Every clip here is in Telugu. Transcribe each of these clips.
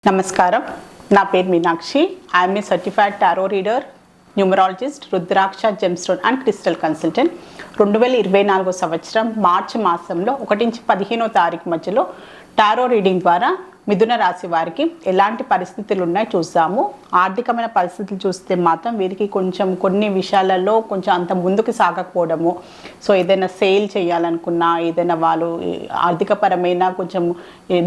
నమస్కారం. నా పేరు Meenakshi. I'm a certified tarot reader, numerologist, rudraksha gemstone and crystal consultant. 2024 సంవత్సరం మార్చి మాసంలో 1 నుంచి 15వ తారీఖు మధ్యలో టారో రీడింగ్ ద్వారా మిథున రాశి వారికి ఎలాంటి పరిస్థితులు ఉన్నాయో చూసాము. ఆర్థికమైన పరిస్థితులు చూస్తే మాత్రం వీరికి కొంచెం కొన్ని విషయాలలో కొంచెం అంత ముందుకు సాగకపోవడము, సో ఏదైనా సేల్ చేయాలనుకున్నా, ఏదైనా వాళ్ళు ఆర్థికపరమైన కొంచెం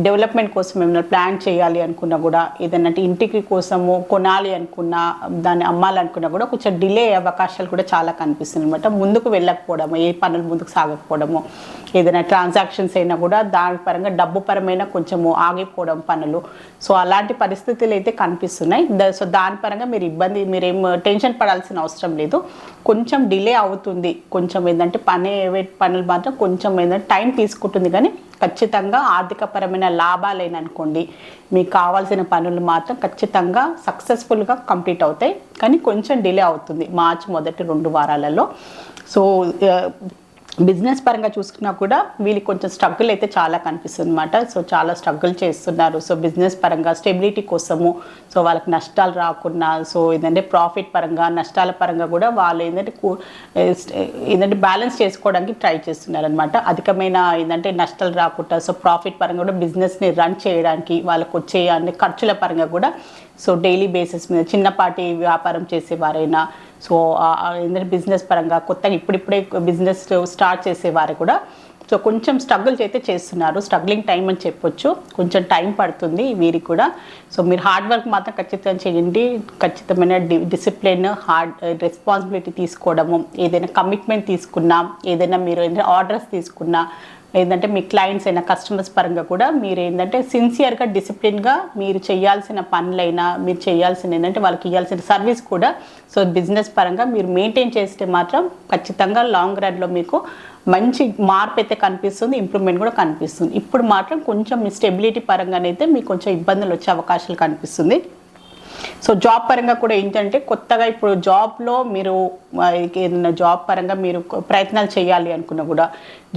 డెవలప్మెంట్ కోసం ఏమైనా ప్లాన్ చేయాలి అనుకున్నా కూడా, ఏదైనా ఇంటికి కోసము కొనాలి అనుకున్నా, దాన్ని అమ్మాలనుకున్నా కూడా కొంచెం డిలే అయ్యే అవకాశాలు కూడా చాలా కనిపిస్తుంది అనమాట. ముందుకు వెళ్ళకపోవడము, ఏ పనులు ముందుకు సాగకపోవడము, ఏదైనా ట్రాన్సాక్షన్స్ అయినా కూడా దాని పరంగా డబ్బు పరమైన కొంచెము ఆగిపోవడం పనులు, సో అలాంటి పరిస్థితులు అయితే కనిపిస్తున్నాయి. సో దాని పరంగా మీరేం టెన్షన్ పడాల్సిన అవసరం లేదు. కొంచెం డిలే అవుతుంది, కొంచెం ఏంటంటే పనులు మాత్రం కొంచెం ఏంటంటే టైం తీసుకుంటుంది, కానీ ఖచ్చితంగా ఆర్థికపరమైన లాభాలైన అనుకోండి, మీకు కావాల్సిన పనులు మాత్రం ఖచ్చితంగా సక్సెస్ఫుల్గా కంప్లీట్ అవుతాయి, కానీ కొంచెం డిలే అవుతుంది మార్చి మొదటి 2 వారాలలో. సో బిజినెస్ పరంగా చూసుకున్నా కూడా వీళ్ళకి కొంచెం స్ట్రగుల్ అయితే చాలా కనిపిస్తుంది అనమాట. సో చాలా స్ట్రగుల్ చేస్తున్నారు. సో బిజినెస్ పరంగా స్టెబిలిటీ కోసము, సో వాళ్ళకి నష్టాలు రాకుండా, సో ఏంటంటే ప్రాఫిట్ పరంగా నష్టాల పరంగా కూడా వాళ్ళు ఏంటంటే బ్యాలెన్స్ చేసుకోవడానికి ట్రై చేస్తున్నారు అనమాట. అధికమైన ఏంటంటే నష్టాలు రాకుండా, సో ప్రాఫిట్ పరంగా కూడా బిజినెస్ని రన్ చేయడానికి వాళ్ళకు వచ్చే అన్ని ఖర్చుల పరంగా కూడా, సో డైలీ బేసిస్ మీద చిన్నపాటి వ్యాపారం చేసేవారైనా, సో ఏంటంటే బిజినెస్ పరంగా కొత్తగా ఇప్పుడిప్పుడే బిజినెస్ స్టార్ట్ చేసేవారు కూడా సో కొంచెం స్ట్రగుల్ అయితే చేస్తున్నారు. స్ట్రగ్లింగ్ టైం అని చెప్పొచ్చు, కొంచెం టైం పడుతుంది వీరికి కూడా. సో మీరు హార్డ్ వర్క్ మాత్రం ఖచ్చితంగా చేయండి. ఖచ్చితమైన డిసిప్లిన్, రెస్పాన్సిబిలిటీ తీసుకోవడము, ఏదైనా కమిట్మెంట్ తీసుకున్నా, ఏదైనా మీరు ఆర్డర్స్ తీసుకున్నా, ఏంటంటే మీ క్లయింట్స్ అయినా కస్టమర్స్ పరంగా కూడా మీరు ఏంటంటే సిన్సియర్గా డిసిప్లిన్గా మీరు చేయాల్సిన పనులైనా, మీరు చేయాల్సిన ఏంటంటే వాళ్ళకి ఇవ్వాల్సిన సర్వీస్ కూడా సో బిజినెస్ పరంగా మీరు మెయింటైన్ చేస్తే మాత్రం ఖచ్చితంగా లాంగ్ రన్లో మీకు మంచి మార్పు అయితే కనిపిస్తుంది, ఇంప్రూవ్మెంట్ కూడా కనిపిస్తుంది. ఇప్పుడు మాత్రం కొంచెం మీ స్టెబిలిటీ పరంగానైతే మీకు కొంచెం ఇబ్బందులు వచ్చే అవకాశాలు కనిపిస్తుంది. సో జాబ్ పరంగా కూడా ఏంటంటే కొత్తగా ఇప్పుడు జాబ్లో మీరు ఏదైనా జాబ్ పరంగా మీరు ప్రయత్నాలు చేయాలి అనుకున్నా కూడా,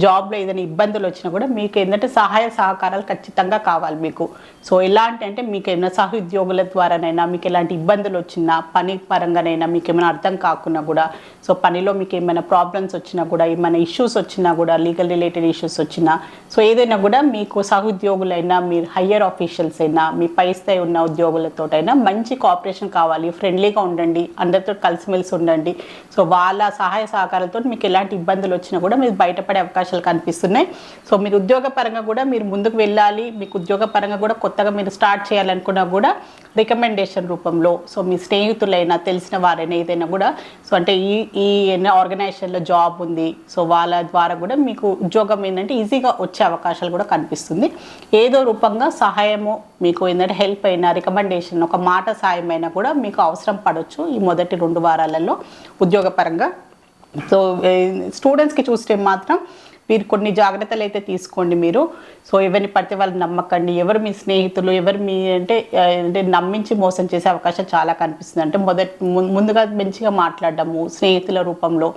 జాబ్లో ఏదైనా ఇబ్బందులు వచ్చినా కూడా మీకు ఏంటంటే సహాయ సహకారాలు ఖచ్చితంగా కావాలి మీకు. సో ఎలాంటి అంటే మీకు ఏమైనా సహోద్యోగుల ద్వారానైనా మీకు ఎలాంటి ఇబ్బందులు వచ్చినా, పని పరంగానైనా మీకు ఏమైనా అర్థం కాకున్నా కూడా, సో పనిలో మీకు ఏమైనా ప్రాబ్లమ్స్ వచ్చినా కూడా, ఏమైనా ఇష్యూస్ వచ్చినా కూడా, లీగల్ రిలేటెడ్ ఇష్యూస్ వచ్చినా, సో ఏదైనా కూడా మీకు సహోద్యోగులైనా, మీరు హయ్యర్ ఆఫీషియల్స్ అయినా, మీ పై స్థాయి ఉన్న ఉద్యోగులతోటైనా మంచి కోఆపరేషన్ కావాలి. ఫ్రెండ్లీగా ఉండండి, అందరితో కలిసిమెలిసి ఉండండి. సో వాళ్ళ సహాయ సహకారాలతో మీకు ఎలాంటి ఇబ్బందులు వచ్చినా కూడా మీరు బయటపడే అవకాశాలు కనిపిస్తున్నాయి. సో మీరు ఉద్యోగ పరంగా కూడా మీరు ముందుకు వెళ్ళాలి, మీకు ఉద్యోగ పరంగా కూడా కొత్తగా మీరు స్టార్ట్ చేయాలనుకున్నా కూడా రికమెండేషన్ రూపంలో, సో మీ స్నేహితులైనా, తెలిసిన వారైనా ఏదైనా కూడా, సో అంటే ఈ ఆర్గనైజేషన్లో జాబ్ ఉంది, సో వాళ్ళ ద్వారా కూడా మీకు ఉద్యోగం ఏంటంటే ఈజీగా వచ్చే అవకాశాలు కూడా కనిపిస్తుంది. ఏదో రూపంగా సహాయము మీకు ఏంటంటే హెల్ప్ అయినా, రికమెండేషన్, ఒక మాట సాయం అయినా కూడా మీకు అవసరం పడవచ్చు ఈ మొదటి 2 వారాలలో ఉద్యోగపరంగా. సో స్టూడెంట్స్కి చూస్తే మాత్రం మీరు కొన్ని జాగ్రత్తలు అయితే తీసుకోండి మీరు. సో ఎవరిని పడితే వాళ్ళు నమ్మకండి. ఎవరు మీ స్నేహితులు, ఎవరు మీ అంటే నమ్మించి మోసం చేసే అవకాశం చాలా కనిపిస్తుంది. అంటే ముందుగా మంచిగా మాట్లాడడము స్నేహితుల రూపంలో,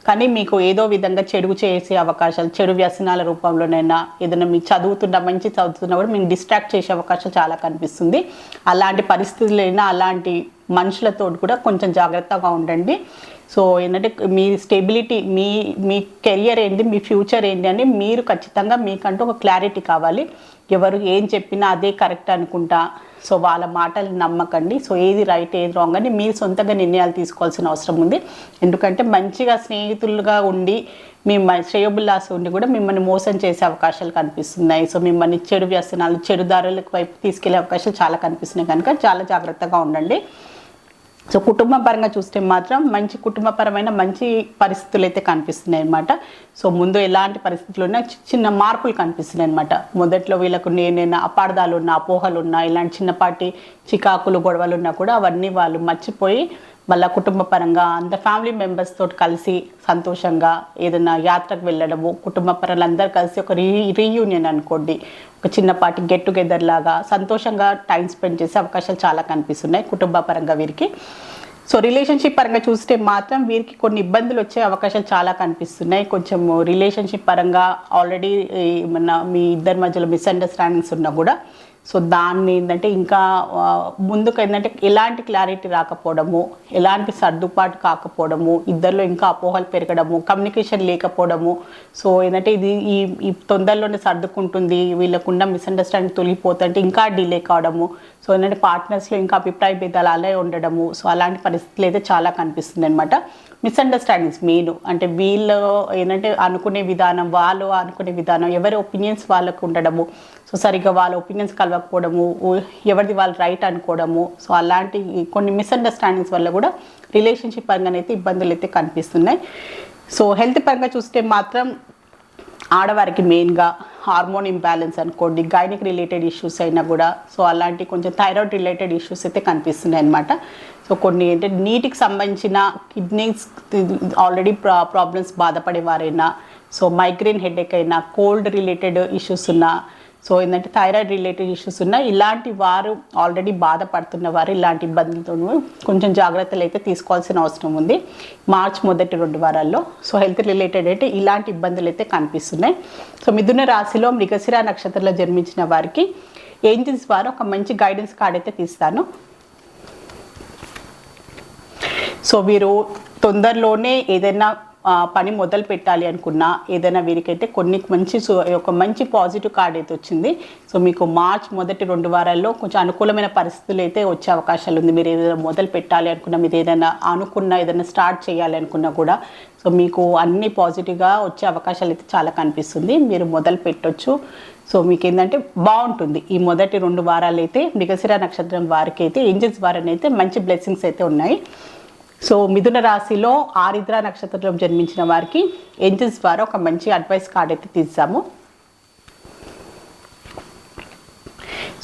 కానీ మీకు ఏదో విధంగా చెడు చేసే అవకాశాలు, చెడు వ్యసనాల రూపంలోనైనా, ఏదైనా మీకు మంచి చదువుతున్నా కూడా మీకు డిస్ట్రాక్ట్ చేసే అవకాశాలు చాలా కనిపిస్తుంది. అలాంటి పరిస్థితులైనా, అలాంటి మనుషులతో కూడా కొంచెం జాగ్రత్తగా ఉండండి. సో ఏంటంటే మీ స్టెబిలిటీ, మీ కెరియర్ ఏంటి, మీ ఫ్యూచర్ ఏంటి అని మీరు ఖచ్చితంగా మీకంటూ ఒక క్లారిటీ కావాలి. ఎవరు ఏం చెప్పినా అదే కరెక్ట్ అనుకుంటా, సో వాళ్ళ మాటలు నమ్మకండి. సో ఏది రైట్, ఏది రాంగ్ అని మీరు సొంతంగా నిర్ణయాలు తీసుకోవాల్సిన అవసరం ఉంది. ఎందుకంటే మంచిగా స్నేహితులుగా ఉండి, మీ శ్రేయోభిలాష ఉండి కూడా మిమ్మల్ని మోసం చేసే అవకాశాలు కనిపిస్తున్నాయి. సో మిమ్మల్ని చెడు వ్యసనాలు, చెడు దారులకు వైపు తీసుకెళ్లే అవకాశాలు చాలా కనిపిస్తున్నాయి, కనుక చాలా జాగ్రత్తగా ఉండండి. సో కుటుంబ పరంగా చూస్తే మాత్రం మంచి కుటుంబపరమైన మంచి పరిస్థితులు అయితే కనిపిస్తున్నాయి అన్నమాట. సో ముందు ఎలాంటి పరిస్థితులు ఉన్నా చిన్న మార్పులు కనిపిస్తున్నాయి అనమాట. మొదట్లో వీళ్ళకు నేనైనా అపార్థాలు ఉన్నా, అపోహలు ఉన్నా, ఇలాంటి చిన్నపాటి చికాకులు, గొడవలు ఉన్నా కూడా అవన్నీ వాళ్ళు మర్చిపోయి వాళ్ళ కుటుంబ పరంగా అంత ఫ్యామిలీ మెంబర్స్ తోటి కలిసి సంతోషంగా ఏదైనా యాత్రకు వెళ్ళడము, కుటుంబ పరంగా అందరూ కలిసి ఒక రీయూనియన్ అనుకోండి, ఒక చిన్నపాటి గెట్ టుగెదర్ లాగా సంతోషంగా టైం స్పెండ్ చేసే అవకాశాలు చాలా కనిపిస్తున్నాయి కుటుంబ పరంగా వీరికి. సో రిలేషన్షిప్ పరంగా చూస్తే మాత్రం వీరికి కొన్ని ఇబ్బందులు వచ్చే అవకాశాలు చాలా కనిపిస్తున్నాయి. కొంచెం రిలేషన్షిప్ పరంగా ఆల్రెడీ మీ ఇద్దరి మధ్యలో మిస్అండర్స్టాండింగ్స్ ఉన్నా కూడా సో దాన్ని ఏంటంటే ఇంకా ముందుకు ఏంటంటే ఎలాంటి క్లారిటీ రాకపోవడము, ఎలాంటి సర్దుబాటు కాకపోవడము, ఇద్దరిలో ఇంకా అపోహలు పెరగడము, కమ్యూనికేషన్ లేకపోవడము. సో ఏంటంటే ఇది ఈ తొందరలోనే సర్దుకుంటుంది, వీళ్ళకున్న మిస్అండర్స్టాండింగ్ తొలిగిపోతుంటే ఇంకా డిలే కావడము. సో ఏంటంటే పార్ట్నర్స్లో ఇంకా అభిప్రాయ భేదాలు అలాగే ఉండడము. సో అలాంటి పరిస్థితులు అయితే చాలా కనిపిస్తుంది అనమాట. మిస్అండర్స్టాండింగ్స్ మెయిన్ అంటే వీళ్ళు ఏంటంటే అనుకునే విధానం, వాళ్ళు అనుకునే విధానం, ఎవరి ఒపీనియన్స్ వాళ్ళకు ఉండడము. సో సరిగ్గా వాళ్ళ ఒపీనియన్స్ కలవకపోవడము, ఎవరిది వాళ్ళు రైట్ అనుకోవడము. సో అలాంటి కొన్ని మిస్అండర్స్టాండింగ్స్ వల్ల కూడా రిలేషన్షిప్ పరంగా అయితే ఇబ్బందులు అయితే కనిపిస్తున్నాయి. సో హెల్త్ పరంగా చూస్తే మాత్రం ఆడవారికి మెయిన్గా హార్మోన్ ఇంబ్యాలెన్స్ అనుకోండి, గైనిక్ రిలేటెడ్ ఇష్యూస్ అయినా కూడా, సో అలాంటి కొంచెం థైరాయిడ్ రిలేటెడ్ ఇష్యూస్ అయితే కనిపిస్తున్నాయి అనమాట. సో కొన్ని ఏంటంటే నీటికి సంబంధించిన కిడ్నీస్ ఆల్రెడీ ప్రాబ్లమ్స్ బాధపడేవారైనా, సో మైగ్రేన్ హెడేక్ అయినా, కోల్డ్ రిలేటెడ్ ఇష్యూస్ ఉన్నా, సో ఏంటంటే థైరాయిడ్ రిలేటెడ్ ఇష్యూస్ ఉన్నా, ఇలాంటి వారు ఆల్రెడీ బాధపడుతున్న వారు ఇలాంటి ఇబ్బందులతో కొంచెం జాగ్రత్తలు అయితే తీసుకోవాల్సిన అవసరం ఉంది మార్చ్ మొదటి 2 వారాల్లో. సో హెల్త్ రిలేటెడ్ అయితే ఇలాంటి ఇబ్బందులు అయితే కనిపిస్తున్నాయి. సో మిథున రాశిలో మృగశిర నక్షత్రంలో జన్మించిన వారికి ఏంజల్స్ వారు ఒక మంచి గైడెన్స్ కార్డ్ అయితే తీస్తాను. సో వీరు తొందరలోనే ఏదైనా పని మొదలు పెట్టాలి అనుకున్నా, ఏదైనా వీరికైతే ఒక మంచి పాజిటివ్ కార్డ్ అయితే వచ్చింది. సో మీకు మార్చ్ మొదటి 2 వారాల్లో కొంచెం అనుకూలమైన పరిస్థితులు అయితే వచ్చే అవకాశాలు ఉంది. మీరు ఏదైనా మొదలు పెట్టాలి అనుకున్నా, మీరు ఏదైనా స్టార్ట్ చేయాలి అనుకున్నా కూడా సో మీకు అన్ని పాజిటివ్గా వచ్చే అవకాశాలు అయితే చాలా కనిపిస్తుంది. మీరు మొదలు పెట్టొచ్చు. సో మీకు ఏంటంటే బాగుంటుంది. ఈ మొదటి 2 వారాలు అయితే మృగశిర నక్షత్రం వారికి అయితే ఏంజల్స్ వారిని అయితే మంచి బ్లెస్సింగ్స్ అయితే ఉన్నాయి. సో మిథున రాశిలో ఆరిద్ర నక్షత్రంలో జన్మించిన వారికి ఏంజల్స్ ద్వారా ఒక మంచి అడ్వైస్ కార్డ్ అయితే తీసాము.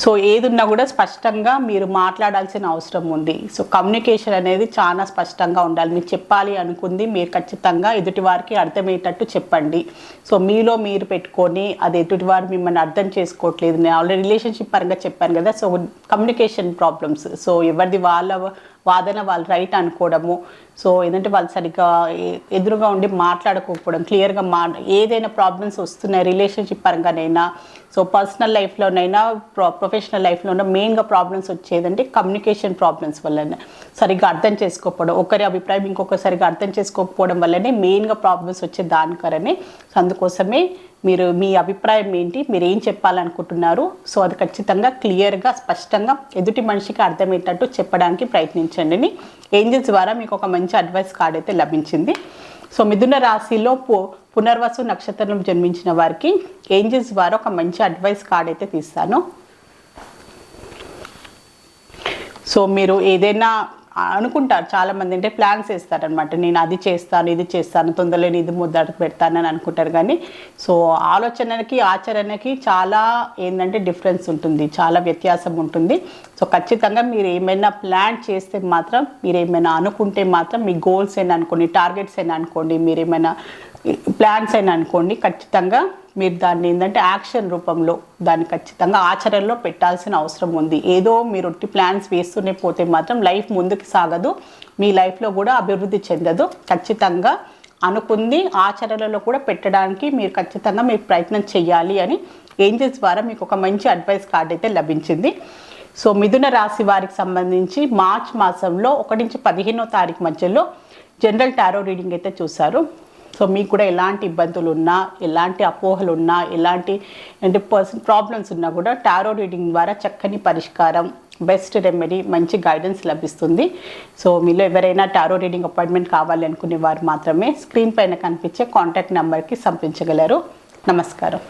సో ఏదున్నా కూడా స్పష్టంగా మీరు మాట్లాడాల్సిన అవసరం ఉంది. సో కమ్యూనికేషన్ అనేది చాలా స్పష్టంగా ఉండాలి. మీరు చెప్పాలి అనుకుంది మీరు ఖచ్చితంగా ఎదుటివారికి అర్థమయ్యేటట్టు చెప్పండి. సో మీలో మీరు పెట్టుకొని అది ఎదుటివారు మిమ్మల్ని అర్థం చేసుకోవట్లేదు. నేను ఆల్రెడీ రిలేషన్షిప్ పరంగా చెప్పాను కదా. సో కమ్యూనికేషన్ ప్రాబ్లమ్స్, సో ఎవరిది వాళ్ళ వాదన వాళ్ళు రైట్ అనుకోవడము. సో ఏంటంటే వాళ్ళు సరిగ్గా ఎదురుగా ఉండి మాట్లాడుకోకపోవడం, క్లియర్గా ఏదైనా ప్రాబ్లమ్స్ వస్తున్నాయి రిలేషన్షిప్ పరంగానైనా, సో పర్సనల్ లైఫ్లోనైనా ప్రొఫెషనల్ లైఫ్లోనైనా మెయిన్గా ప్రాబ్లమ్స్ వచ్చేదంటే కమ్యూనికేషన్ ప్రాబ్లమ్స్ వల్లనే, సరిగ్గా అర్థం చేసుకోకపోవడం, ఒకరి అభిప్రాయం ఇంకొకరు సరిగ్గా అర్థం చేసుకోకపోవడం వల్లనే మెయిన్గా ప్రాబ్లమ్స్ వచ్చే దానికరనే. సో అందుకోసమే మీరు మీ అభిప్రాయం ఏంటి, మీరు ఏం చెప్పాలనుకుంటున్నారు, సో అది ఖచ్చితంగా క్లియర్గా స్పష్టంగా ఎదుటి మనిషికి అర్థమయ్యేటట్టు చెప్పడానికి ప్రయత్నించండి. ఏంజల్స్ ద్వారా మీకు ఒక మంచి అడ్వైస్ కార్డ్ అయితే లభించింది. సో మిథున రాశిలో పునర్వసు నక్షత్రం జన్మించిన వారికి ఏంజల్స్ ద్వారా ఒక మంచి అడ్వైస్ కార్డ్ అయితే తీస్తాను. సో మీరు ఏదైనా అనుకుంటారు చాలామంది, అంటే ప్లాన్స్ వేస్తారనమాట. నేను అది చేస్తాను, ఇది చేస్తాను, తొందరలో ఇది మొదలు పెడతానని అనుకుంటారు. కానీ సో ఆలోచనకి ఆచరణకి చాలా ఏంటంటే డిఫరెన్స్ ఉంటుంది, చాలా వ్యత్యాసం ఉంటుంది. సో ఖచ్చితంగా మీరు ఏమైనా ప్లాన్ చేస్తే మాత్రం, మీరు ఏమైనా అనుకుంటే మాత్రం, మీ గోల్స్ అయినా అనుకోండి, టార్గెట్స్ అయినా అనుకోండి, మీరు ఏమైనా ప్లాన్స్ అయినా అనుకోండి, ఖచ్చితంగా మీరు దాన్ని ఏంటంటే యాక్షన్ రూపంలో దాన్ని ఖచ్చితంగా ఆచరణలో పెట్టాల్సిన అవసరం ఉంది. ఏదో మీరు ప్లాన్స్ వేస్తూనే పోతే మాత్రం లైఫ్ ముందుకు సాగదు, మీ లైఫ్లో కూడా అభివృద్ధి చెందదు. ఖచ్చితంగా అనుకుంది ఆచరణలో కూడా పెట్టడానికి మీరు ప్రయత్నం చేయాలి అని ఏంజల్స్ ద్వారా మీకు ఒక మంచి అడ్వైస్ కార్డ్ అయితే లభించింది. సో మిథున రాశి వారికి సంబంధించి మార్చ్ మాసంలో 1 నుంచి 15వ తారీఖు మధ్యలో జనరల్ టారో రీడింగ్ అయితే చూశారు. సో మీకు కూడా ఎలాంటి ఇబ్బందులు ఉన్నా, ఎలాంటి అపోహలు ఉన్నా, ఎలాంటి ప్రాబ్లమ్స్ ఉన్నా కూడా టారో రీడింగ్ ద్వారా చక్కని పరిష్కారం, బెస్ట్ రెమెడీ, మంచి గైడెన్స్ లభిస్తుంది. సో మీలో ఎవరైనా టారో రీడింగ్ అపాయింట్మెంట్ కావాలి అనుకునే వారు మాత్రమే స్క్రీన్ పైన కనిపించే కాంటాక్ట్ నెంబర్కి సంప్రదించగలరు. నమస్కారం.